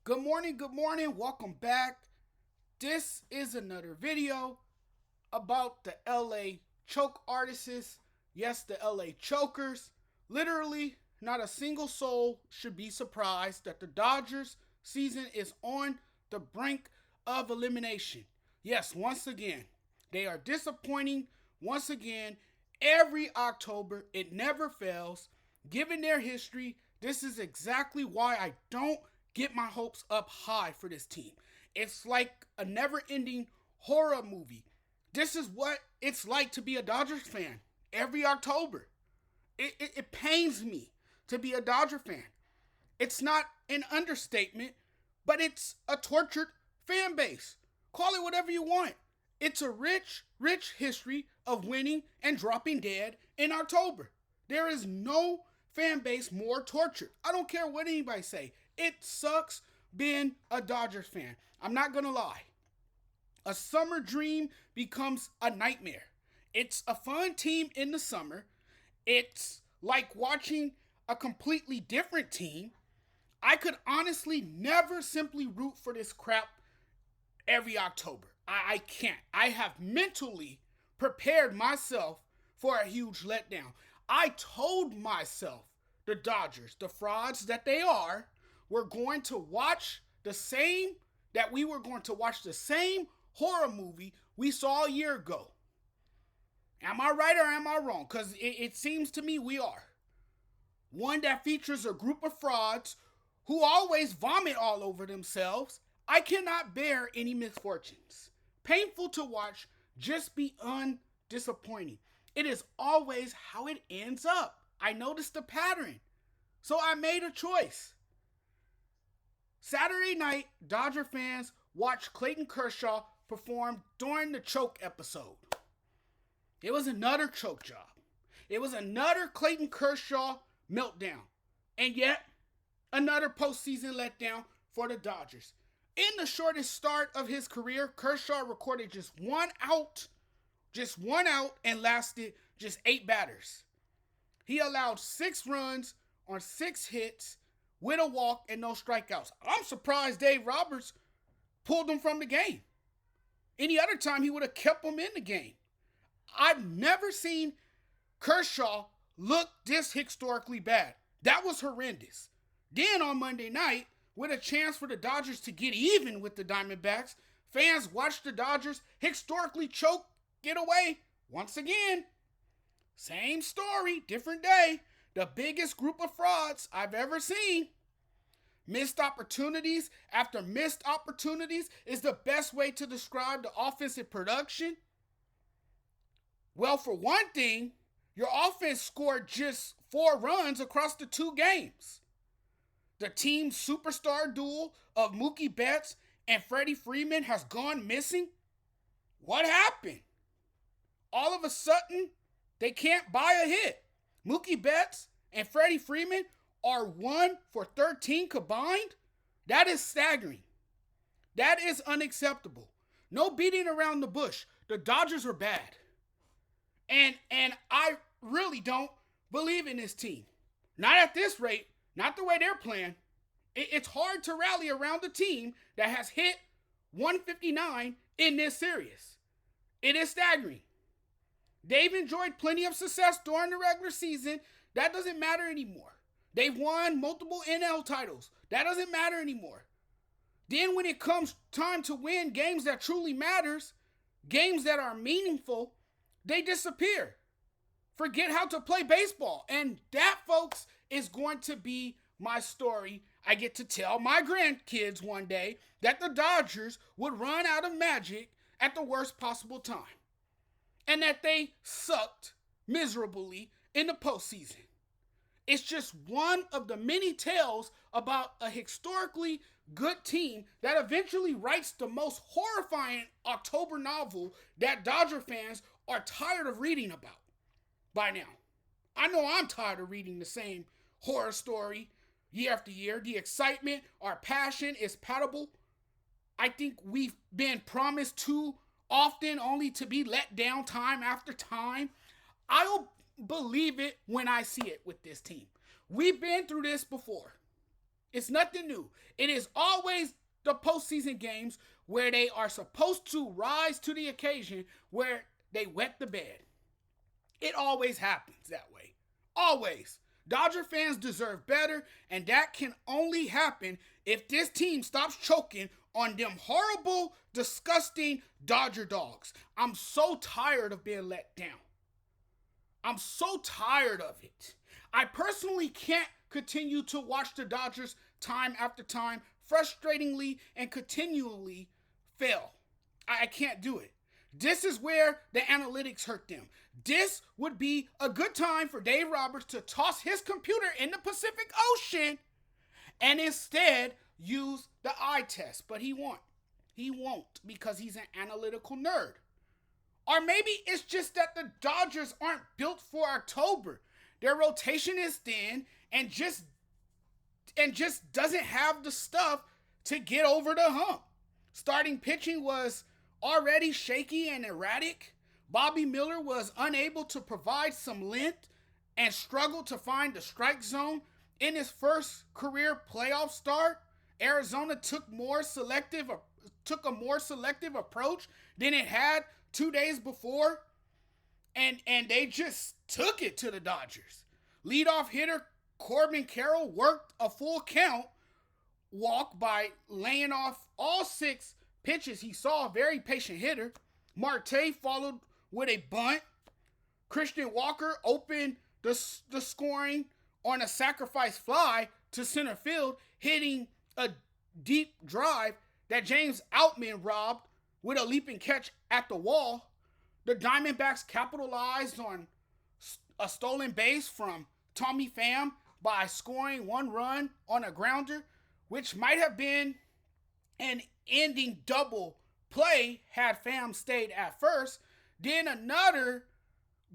Good morning, welcome back. This is another video about the LA choke artists. Yes, the LA chokers. Literally, not a single soul should be surprised that the Dodgers season is on the brink of elimination. Yes, once again, they are disappointing. Once again, every October, it never fails. Given their history, this is exactly why I don't get my hopes up high for this team. It's like a never ending horror movie. This is what it's like to be a Dodgers fan every October. It pains me to be a Dodger fan. It's not an understatement, but it's a tortured fan base. Call it whatever you want. It's a rich, rich history of winning and dropping dead in October. There is no fan base more tortured. I don't care what anybody say. It sucks being a Dodgers fan. I'm not going to lie. A summer dream becomes a nightmare. It's a fun team in the summer. It's like watching a completely different team. I could honestly never simply root for this crap every October. I can't. I have mentally prepared myself for a huge letdown. I told myself, the Dodgers, the frauds that they are, were going to watch the same, that we were going to watch the same horror movie we saw a year ago. Am I right or am I wrong? Because it seems to me we are. One that features a group of frauds who always vomit all over themselves. I cannot bear any misfortunes. Painful to watch, just beyond disappointing. It is always how it ends up. I noticed the pattern. So I made a choice. Saturday night, Dodger fans watched Clayton Kershaw perform during the choke episode. It was another choke job. It was another Clayton Kershaw meltdown. And yet, another postseason letdown for the Dodgers. In the shortest start of his career, Kershaw recorded just one out, and lasted just 8 batters. He allowed 6 runs on 6 hits with a walk and no strikeouts. I'm surprised Dave Roberts pulled him from the game. Any other time, he would have kept him in the game. I've never seen Kershaw look this historically bad. That was horrendous. Then on Monday night, with a chance for the Dodgers to get even with the Diamondbacks, fans watched the Dodgers historically choke get away once again. Same story, different day. The biggest group of frauds I've ever seen. Missed opportunities after missed opportunities is the best way to describe the offensive production. Well, for one thing, your offense scored just 4 runs across the 2 games. The team's superstar duel of Mookie Betts and Freddie Freeman has gone missing. What happened? All of a sudden, they can't buy a hit. Mookie Betts and Freddie Freeman are 1 for 13 combined. That is staggering. That is unacceptable. No beating around the bush. The Dodgers are bad. And I really don't believe in this team. Not at this rate, not the way they're playing. It's hard to rally around a team that has hit 159 in this series. It is staggering. They've enjoyed plenty of success during the regular season. That doesn't matter anymore. They've won multiple NL titles. That doesn't matter anymore. Then when it comes time to win games that truly matters, games that are meaningful, they disappear. Forget how to play baseball. And that, folks, is going to be my story. I get to tell my grandkids one day that the Dodgers would run out of magic at the worst possible time. And that they sucked miserably in the postseason. It's just one of the many tales about a historically good team that eventually writes the most horrifying October novel that Dodger fans are tired of reading about by now. I know I'm tired of reading the same horror story year after year. The excitement, our passion is palpable. I think we've been promised too often only to be let down time after time. I'll believe it when I see it with this team. We've been through this before. It's nothing new. It is always the postseason games where they are supposed to rise to the occasion where they wet the bed. It always happens that way. Always. Dodger fans deserve better, and that can only happen if this team stops choking on them horrible, disgusting Dodger dogs. I'm so tired of being let down. I'm so tired of it. I personally can't continue to watch the Dodgers time after time, frustratingly and continually fail. I can't do it. This is where the analytics hurt them. This would be a good time for Dave Roberts to toss his computer in the Pacific Ocean and instead use the eye test. But he won't. He won't because he's an analytical nerd. Or maybe it's just that the Dodgers aren't built for October. Their rotation is thin and just doesn't have the stuff to get over the hump. Starting pitching was already shaky and erratic. Bobby Miller was unable to provide some length and struggled to find the strike zone. In his first career playoff start, Arizona took a more selective approach than it had 2 days before, and they just took it to the Dodgers. Leadoff hitter Corbin Carroll worked a full count walk by laying off all 6 pitches. He saw a very patient hitter. Marte followed with a bunt. Christian Walker opened the scoring on a sacrifice fly to center field, hitting a deep drive that James Outman robbed with a leaping catch at the wall. The Diamondbacks capitalized on a stolen base from Tommy Pham by scoring 1 run on a grounder, which might have been an ending double play had Pham stayed at first. Then another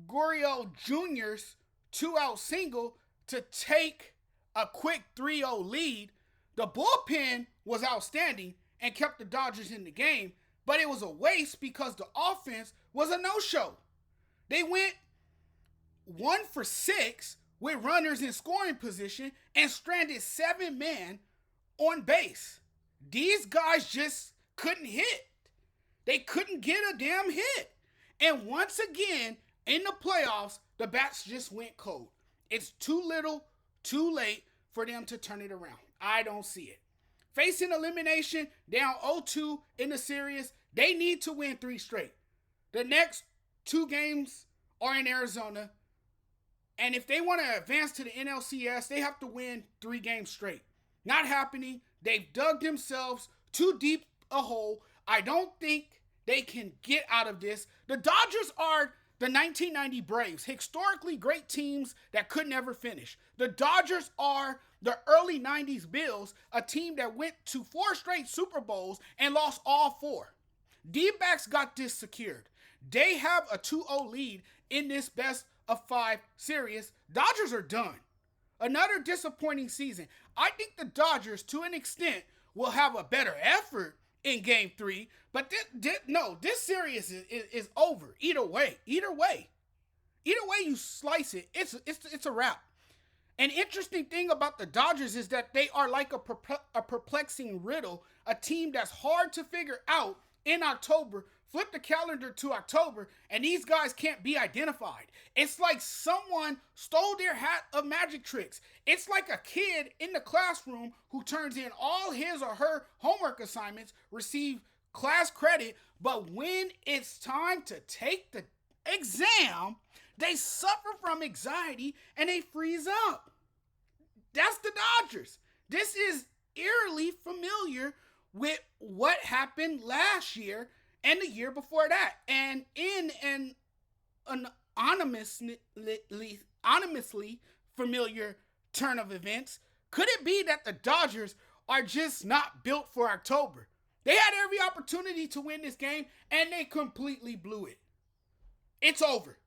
Gurriel Jr.'s 2-out single to take a quick 3-0 lead. The bullpen was outstanding and kept the Dodgers in the game, but it was a waste because the offense was a no-show. They went 1 for 6 with runners in scoring position and stranded 7 men on base. These guys just couldn't hit. They couldn't get a damn hit. And once again, in the playoffs, the bats just went cold. It's too little, too late for them to turn it around. I don't see it. Facing elimination, down 0-2 in the series, they need to win 3 straight. The next 2 games are in Arizona. And if they want to advance to the NLCS, they have to win 3 games straight. Not happening. They've dug themselves too deep a hole. I don't think they can get out of this. The Dodgers are the 1990 Braves, historically great teams that could never finish. The Dodgers are the early 90s Bills, a team that went to 4 straight Super Bowls and lost all 4. D-backs got this secured. They have a 2-0 lead in this best of 5 series. Dodgers are done. Another disappointing season. I think the Dodgers, to an extent, will have a better effort in Game 3, but this series is over. Either way you slice it, it's a wrap. An interesting thing about the Dodgers is that they are like a perplexing riddle, a team that's hard to figure out in October. Flip the calendar to October, and these guys can't be identified. It's like someone stole their hat of magic tricks. It's like a kid in the classroom who turns in all his or her homework assignments, receive class credit, but when it's time to take the exam, they suffer from anxiety and they freeze up. That's the Dodgers. This is eerily familiar with what happened last year and the year before that. And in an anonymously familiar turn of events, could it be that the Dodgers are just not built for October? They had every opportunity to win this game, and they completely blew it. It's over.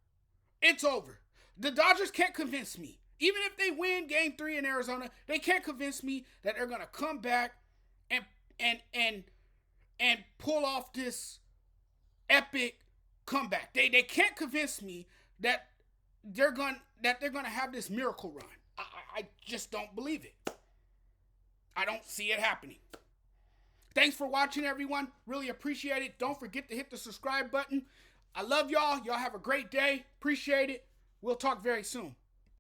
It's over. The Dodgers can't convince me. Even if they win Game 3 in Arizona, they can't convince me that they're going to come back and pull off this epic comeback. They can't convince me that they're going to have this miracle run. I just don't believe it. I don't see it happening. Thanks for watching, everyone. Really appreciate it. Don't forget to hit the subscribe button. I love y'all. Y'all have a great day. Appreciate it. We'll talk very soon.